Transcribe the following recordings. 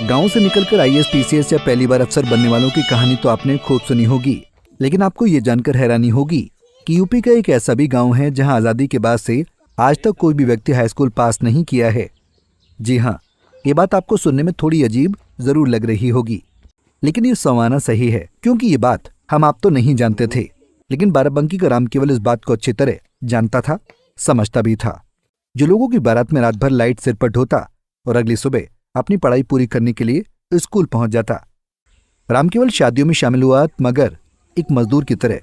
गांव से निकलकर आईएएस पीसीएस या पहली बार अफसर बनने वालों की कहानी तो आपने खूब सुनी होगी, लेकिन आपको ये जानकर हैरानी होगी कि यूपी का एक ऐसा भी गांव है जहां आजादी के बाद से आज तक कोई भी व्यक्ति हाई स्कूल पास नहीं किया है। जी हाँ, ये बात आपको सुनने में थोड़ी अजीब जरूर लग रही होगी, लेकिन ये समाना सही है, क्योंकि ये बात हम आप तो नहीं जानते थे, लेकिन बाराबंकी का राम केवल इस बात को अच्छी तरह जानता था, समझता भी था। जो लोगों की बारात में रात भर लाइट सिर पर ढोता और अगली सुबह अपनी पढ़ाई पूरी करने के लिए स्कूल पहुंच जाता। राम केवल शादियों में शामिल हुआ, मगर एक मजदूर की तरह,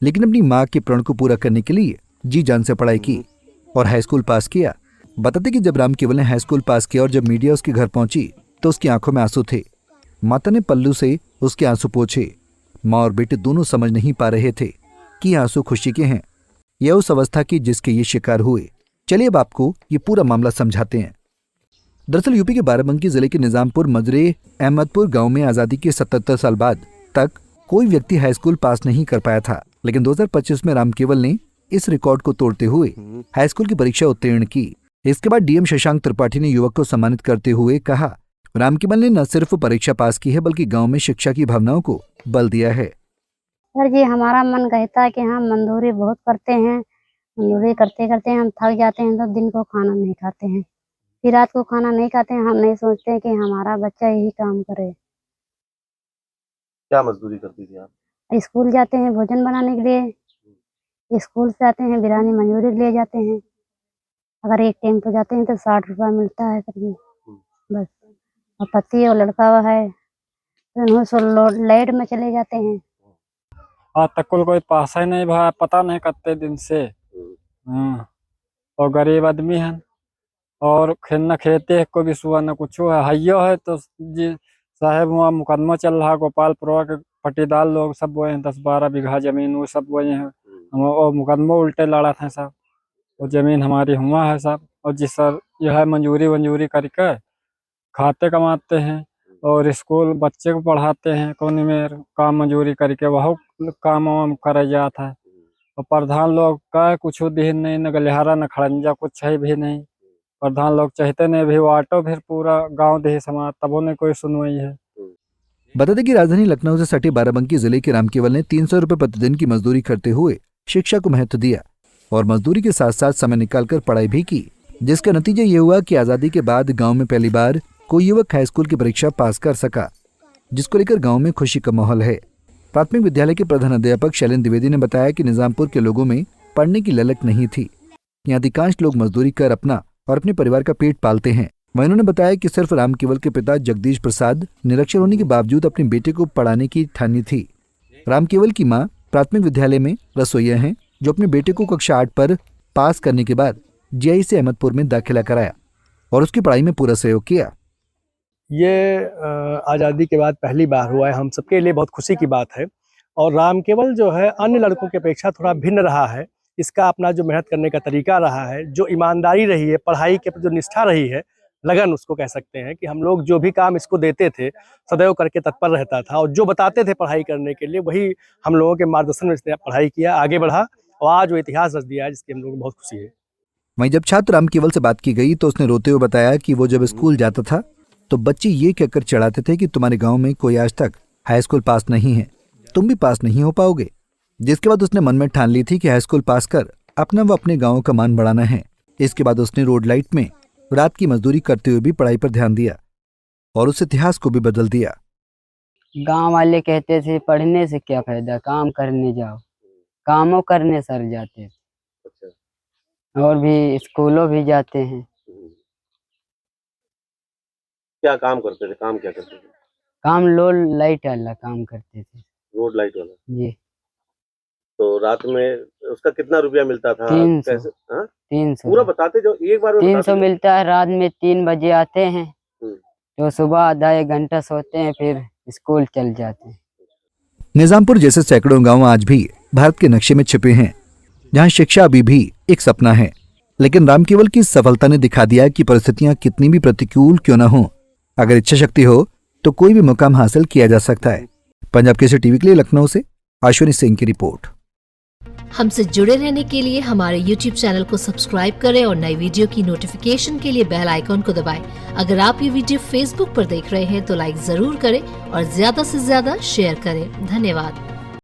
लेकिन अपनी माँ के प्रण को पूरा करने के लिए जी जान से पढ़ाई की और हाई स्कूल पास किया। बताते कि जब राम केवल ने हाई स्कूल पास किया और जब मीडिया उसके घर पहुंची तो उसकी आंखों में आंसू थे। माता ने पल्लू से उसके आंसू पोंछे। माँ और बेटे दोनों समझ नहीं पा रहे थे कि आंसू खुशी के हैं या उस अवस्था की जिसके ये शिकार हुए। चलिए अब आपको ये पूरा मामला समझाते हैं। दरअसल यूपी के बाराबंकी जिले के निजामपुर मजरे अहमदपुर गांव में आजादी के 77 साल बाद तक कोई व्यक्ति हाई स्कूल पास नहीं कर पाया था, लेकिन 2025 में राम केवल ने इस रिकॉर्ड को तोड़ते हुए हाई स्कूल की परीक्षा उत्तीर्ण की। इसके बाद डीएम शशांक त्रिपाठी ने युवक को सम्मानित करते हुए कहा, राम केवल ने न सिर्फ परीक्षा पास की है बल्कि गाँव में शिक्षा की भावनाओं को बल दिया है। सर जी, हमारा मन कहता है कि हम मजदूरी बहुत करते हैं, मजदूरी करते करते हम थक जाते हैं तो दिन को खाना नहीं खाते हैं, फिर रात को खाना नहीं खाते हैं। हम नहीं सोचते कि हमारा बच्चा यही काम करे। क्या मजदूरी करती थी आप? स्कूल जाते हैं भोजन बनाने के लिए, स्कूल से आते हैं बिरानी मजदूरी ले जाते हैं। अगर एक टाइम पे जाते हैं तो 60 रुपया मिलता है सर जी, बस। और पति और लड़का है तो लाइट में चले जाते हैं। आज तक कोई पास ही नहीं भाई, पता नहीं कितने दिन से। और गरीब आदमी है और न खेती को भी सुआ न कुछ है। हइयो है तो जी साहेब वहाँ मुकदमा चल रहा, गोपालपुर के पट्टीदार लोग सब वो हैं, 10-12 बीघा जमीन वो सब वो हैं। और मुकदमा उल्टे लड़ा था सब, वो जमीन हमारी हुआ है सब। और जिस सर यह है मंजूरी करके खाते कमाते हैं और स्कूल बच्चे को पढ़ाते हैं, कोनी में काम मजूरी करके वह काम वाम कर जाता है। और प्रधान लोग का कुछ दिन नहीं, न गलिहारा न खड़ंजा कुछ है भी नहीं। प्रधान लोग चाहते नहीं भी, वो ऑटो फिर पूरा गांव दे समाज तबो ने कोई सुनवाई है। बता दें कि राजधानी लखनऊ से सटे बाराबंकी जिले के राम केवल ने 300 रुपए प्रतिदिन की मजदूरी करते हुए शिक्षा को महत्व दिया और मजदूरी के साथ साथ समय निकालकर पढ़ाई भी की, जिसका नतीजा ये हुआ कि आजादी के बाद गांव में पहली बार कोई युवक हाई स्कूल की परीक्षा पास कर सका, जिसको लेकर गांव में खुशी का माहौल है। प्राथमिक विद्यालय के प्रधान अध्यापक शैलेंद्र द्विवेदी ने बताया कि निजामपुर के लोगों में पढ़ने की ललक नहीं थी। यहाँ अधिकांश लोग मजदूरी कर अपना और अपने परिवार का पेट पालते हैं। वहीं उन्होंने बताया कि सिर्फ राम केवल के पिता जगदीश प्रसाद निरक्षर होने के बावजूद अपने बेटे को पढ़ाने की ठानी थी। राम केवल की मां प्राथमिक विद्यालय में रसोइया हैं, जो अपने बेटे को कक्षा 8 पर पास करने के बाद जीआई से अहमदपुर में दाखिला कराया और उसकी पढ़ाई में पूरा सहयोग किया। ये आज़ादी के बाद पहली बार हुआ है, हम सबके लिए बहुत खुशी की बात है। और राम केवल जो है अन्य लड़कों की अपेक्षा थोड़ा भिन्न रहा है। इसका अपना जो मेहनत करने का तरीका रहा है, जो ईमानदारी रही है, पढ़ाई के जो निष्ठा रही है, लगन उसको कह सकते हैं कि हम लोग जो भी काम इसको देते थे सदैव करके तत्पर रहता था और जो बताते थे पढ़ाई करने के लिए वही हम लोगों के मार्गदर्शन में इसने पढ़ाई किया, आगे बढ़ा और आज वो इतिहास रच दिया है, जिसकी हम लोग को बहुत खुशी है। वहीं जब छात्र राम केवल से बात की गई तो उसने रोते हुए बताया कि वो जब स्कूल जाता था तो बच्चे ये कहकर चढ़ाते थे कि तुम्हारे गांव में कोई आज तक हाई स्कूल पास नहीं है, तुम भी पास नहीं हो पाओगे। जिसके बाद उसने मन में ठान ली थी कि हाई स्कूल पास कर अपना व अपने गांव का मान बढ़ाना है। इसके बाद उसने रोड लाइट में रात की मजदूरी करते हुए भी पढ़ाई पर ध्यान दिया और उस इतिहास को भी बदल दिया। गांव वाले कहते थे पढ़ने से क्या फायदा, काम करने जाओ, कामों करने सर जाते थे और भी स्कूलों भी जाते हैं। क्या काम करते थे? काम क्या करते थे? काम रोड लाइट वाला काम करते थे। रोड लाइट वाला जी। तो रात में उसका कितना रुपया मिलता था? 300। 300 पूरा बताते जो एक बार में 300 मिलता है। रात में 3 बजे आते हैं तो सुबह आधा 1 घंटा सोते हैं, फिर स्कूल चल जाते हैं। निजामपुर जैसे सैकड़ों गांव आज भी भारत के नक्शे में छिपे हैं, जहां शिक्षा अभी भी एक सपना है। लेकिन राम केवल की सफलता ने दिखा दिया कि परिस्थितियां कितनी भी प्रतिकूल क्यों न हो, अगर इच्छा शक्ति हो तो कोई भी मुकाम हासिल किया जा सकता है। पंजाब केसरी टीवी के लिए लखनऊ से अश्विनी सिंह की रिपोर्ट। हमसे जुड़े रहने के लिए हमारे YouTube चैनल को सब्सक्राइब करें और नई वीडियो की नोटिफिकेशन के लिए बेल आइकॉन को दबाएं। अगर आप ये वीडियो Facebook पर देख रहे हैं तो लाइक जरूर करें और ज्यादा से ज्यादा शेयर करें। धन्यवाद।